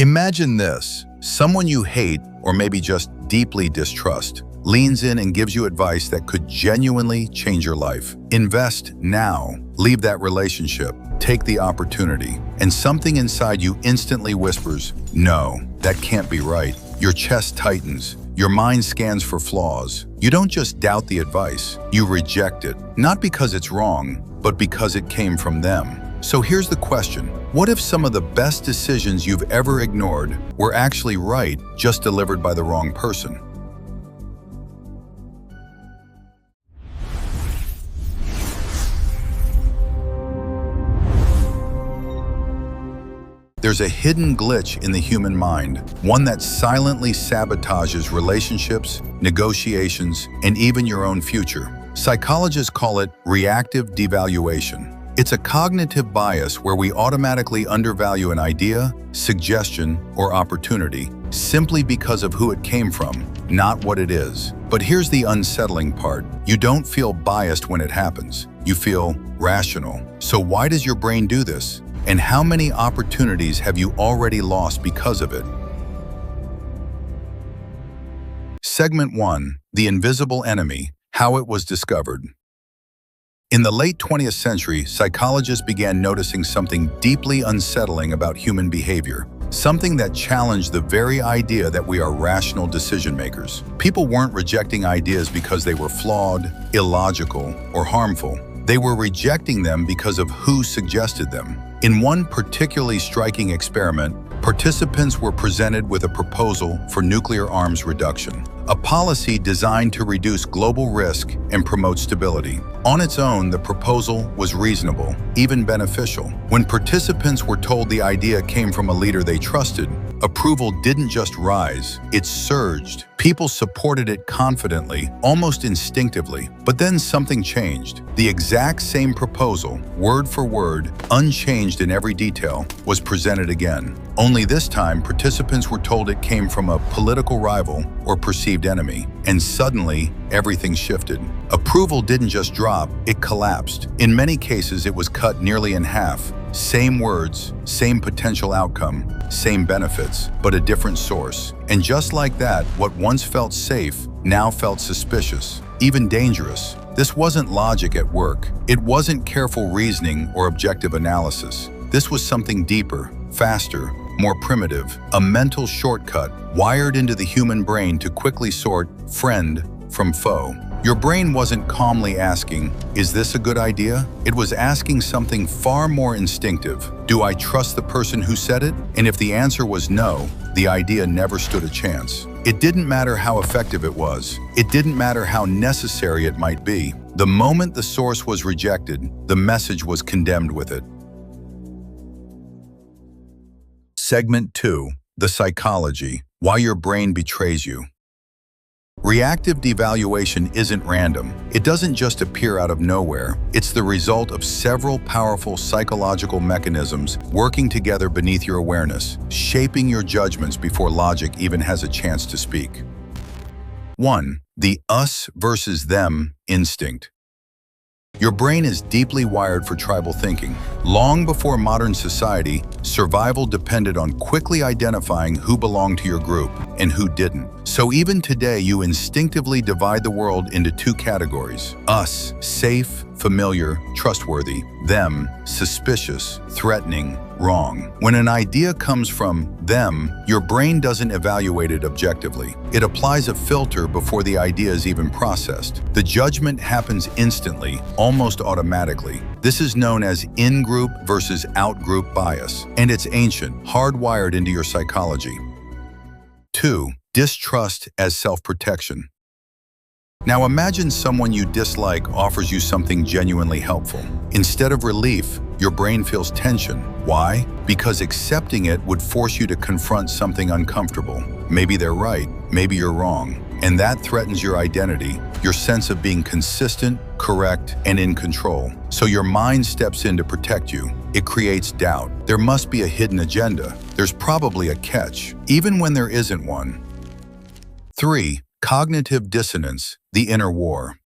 Imagine this. Someone you hate, or maybe just deeply distrust, leans in and gives you advice that could genuinely change your life. Invest now. Leave that relationship. Take the opportunity. And something inside you instantly whispers, no, that can't be right. Your chest tightens. Your mind scans for flaws. You don't just doubt the advice, you reject it. Not because it's wrong, but because it came from them. So here's the question. What if some of the best decisions you've ever ignored were actually right, just delivered by the wrong person? There's a hidden glitch in the human mind, one that silently sabotages relationships, negotiations, and even your own future. Psychologists call it reactive devaluation. It's a cognitive bias where we automatically undervalue an idea, suggestion, or opportunity simply because of who it came from, not what it is. But here's the unsettling part. You don't feel biased when it happens. You feel rational. So why does your brain do this? And how many opportunities have you already lost because of it? Segment 1. The Invisible Enemy: How it was discovered. In the late 20th century, psychologists began noticing something deeply unsettling about human behavior, something that challenged the very idea that we are rational decision makers. People weren't rejecting ideas because they were flawed, illogical, or harmful. They were rejecting them because of who suggested them. In one particularly striking experiment, participants were presented with a proposal for nuclear arms reduction, a policy designed to reduce global risk and promote stability. On its own, the proposal was reasonable, even beneficial. When participants were told the idea came from a leader they trusted, approval didn't just rise, it surged. People supported it confidently, almost instinctively. But then something changed. The exact same proposal, word for word, unchanged in every detail, was presented again. Only this time, participants were told it came from a political rival or perceived enemy. And suddenly, everything shifted. Approval didn't just drop, it collapsed. In many cases, it was cut nearly in half. Same words, same potential outcome, same benefits, but a different source. And just like that, what once felt safe now felt suspicious, even dangerous. This wasn't logic at work. It wasn't careful reasoning or objective analysis. This was something deeper, faster, more primitive, a mental shortcut wired into the human brain to quickly sort friend from foe. Your brain wasn't calmly asking, is this a good idea? It was asking something far more instinctive. Do I trust the person who said it? And if the answer was no, the idea never stood a chance. It didn't matter how effective it was. It didn't matter how necessary it might be. The moment the source was rejected, the message was condemned with it. Segment 2. The Psychology: Why Your Brain Betrays You. Reactive devaluation isn't random. It doesn't just appear out of nowhere. It's the result of several powerful psychological mechanisms working together beneath your awareness, shaping your judgments before logic even has a chance to speak. 1. The us versus them instinct. Your brain is deeply wired for tribal thinking. Long before modern society, survival depended on quickly identifying who belonged to your group and who didn't. So even today, you instinctively divide the world into two categories: us, safe, familiar, trustworthy; them, suspicious, threatening, wrong. When an idea comes from them, your brain doesn't evaluate it objectively. It applies a filter before the idea is even processed. The judgment happens instantly, almost automatically. This is known as in-group versus out-group bias, and it's ancient, hardwired into your psychology. 2. Distrust as self-protection. Now imagine someone you dislike offers you something genuinely helpful. Instead of relief, your brain feels tension. Why? Because accepting it would force you to confront something uncomfortable. Maybe they're right, maybe you're wrong. And that threatens your identity, your sense of being consistent, correct, and in control. So your mind steps in to protect you. It creates doubt. There must be a hidden agenda. There's probably a catch, even when there isn't one. 3. Cognitive dissonance: the inner war.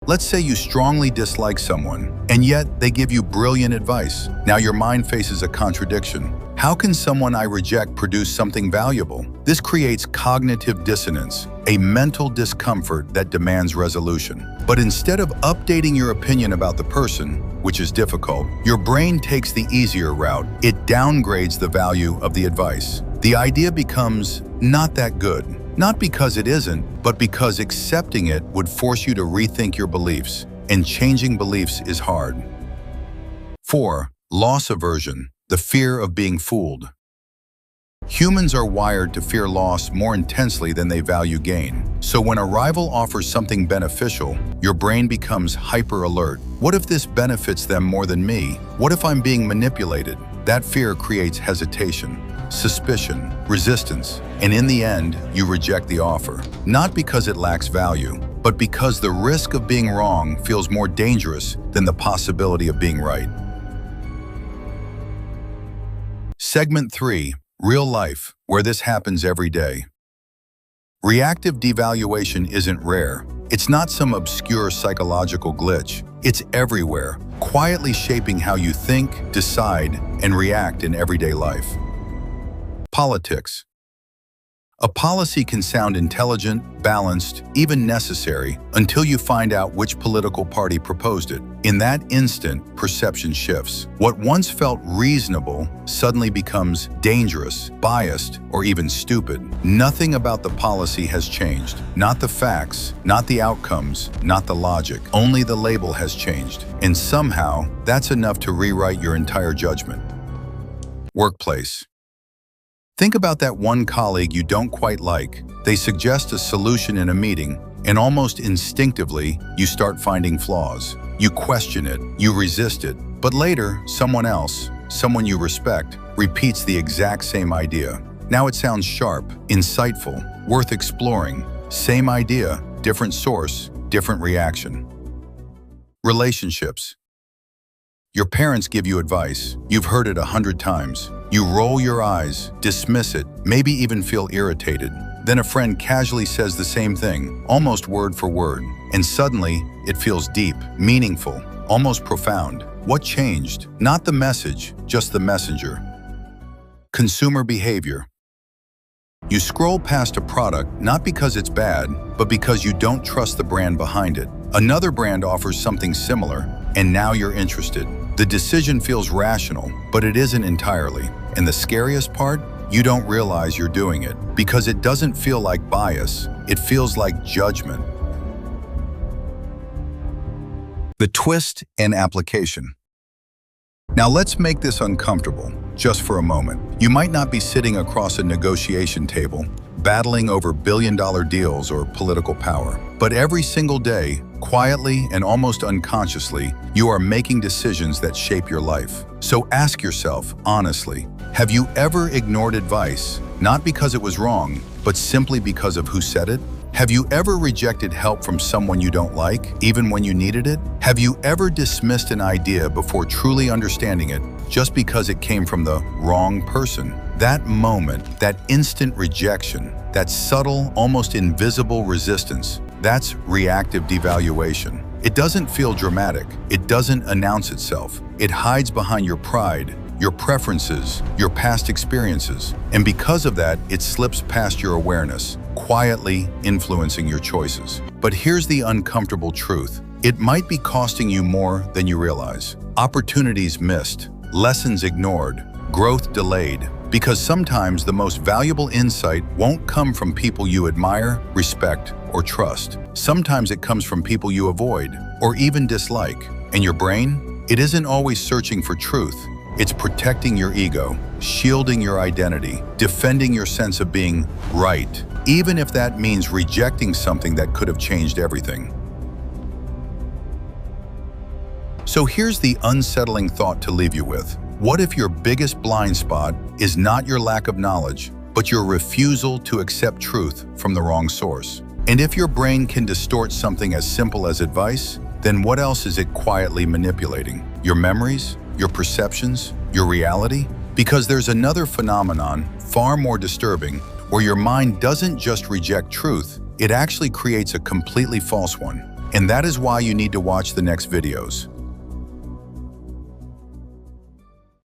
Let's say you strongly dislike someone, and yet they give you brilliant advice. Now your mind faces a contradiction. How can someone I reject produce something valuable? This creates cognitive dissonance, a mental discomfort that demands resolution. But instead of updating your opinion about the person, which is difficult, your brain takes the easier route. It downgrades the value of the advice. The idea becomes not that good. Not because it isn't, but because accepting it would force you to rethink your beliefs, and changing beliefs is hard. 4. Loss aversion, the fear of being fooled. Humans are wired to fear loss more intensely than they value gain. So when a rival offers something beneficial, your brain becomes hyper-alert. What if this benefits them more than me? What if I'm being manipulated? That fear creates hesitation, suspicion, resistance, and in the end, you reject the offer. Not because it lacks value, but because the risk of being wrong feels more dangerous than the possibility of being right. Segment 3. Real life, where this happens every day. Reactive devaluation isn't rare. It's not some obscure psychological glitch. It's everywhere, quietly shaping how you think, decide, and react in everyday life. Politics. A policy can sound intelligent, balanced, even necessary until you find out which political party proposed it. In that instant, perception shifts. What once felt reasonable suddenly becomes dangerous, biased, or even stupid. Nothing about the policy has changed. Not the facts, not the outcomes, not the logic. Only the label has changed. And somehow, that's enough to rewrite your entire judgment. Workplace. Think about that one colleague you don't quite like. They suggest a solution in a meeting, and almost instinctively, you start finding flaws. You question it, you resist it, but later, someone else, someone you respect, repeats the exact same idea. Now it sounds sharp, insightful, worth exploring. Same idea, different source, different reaction. Relationships. Your parents give you advice. You've heard it 100 times. You roll your eyes, dismiss it, maybe even feel irritated. Then a friend casually says the same thing, almost word for word. And suddenly, it feels deep, meaningful, almost profound. What changed? Not the message, just the messenger. Consumer behavior. You scroll past a product not because it's bad, but because you don't trust the brand behind it. Another brand offers something similar, and now you're interested. The decision feels rational, but it isn't entirely. And the scariest part? You don't realize you're doing it because it doesn't feel like bias, it feels like judgment. The twist and application. Now let's make this uncomfortable, just for a moment. You might not be sitting across a negotiation table, battling over billion-dollar deals or political power. But every single day, quietly and almost unconsciously, you are making decisions that shape your life. So ask yourself, honestly, have you ever ignored advice, not because it was wrong, but simply because of who said it? Have you ever rejected help from someone you don't like, even when you needed it? Have you ever dismissed an idea before truly understanding it, just because it came from the wrong person? That moment, that instant rejection, that subtle, almost invisible resistance, that's reactive devaluation. It doesn't feel dramatic. It doesn't announce itself. It hides behind your pride, your preferences, your past experiences. And because of that, it slips past your awareness, quietly influencing your choices. But here's the uncomfortable truth. It might be costing you more than you realize. Opportunities missed, lessons ignored, growth delayed. Because sometimes the most valuable insight won't come from people you admire, respect, or trust. Sometimes it comes from people you avoid, or even dislike. And your brain? It isn't always searching for truth. It's protecting your ego, shielding your identity, defending your sense of being right, even if that means rejecting something that could have changed everything. So here's the unsettling thought to leave you with. What if your biggest blind spot is not your lack of knowledge, but your refusal to accept truth from the wrong source? And if your brain can distort something as simple as advice, then what else is it quietly manipulating? Your memories? Your perceptions? Your reality? Because there's another phenomenon, far more disturbing, where your mind doesn't just reject truth, it actually creates a completely false one. And that is why you need to watch the next videos.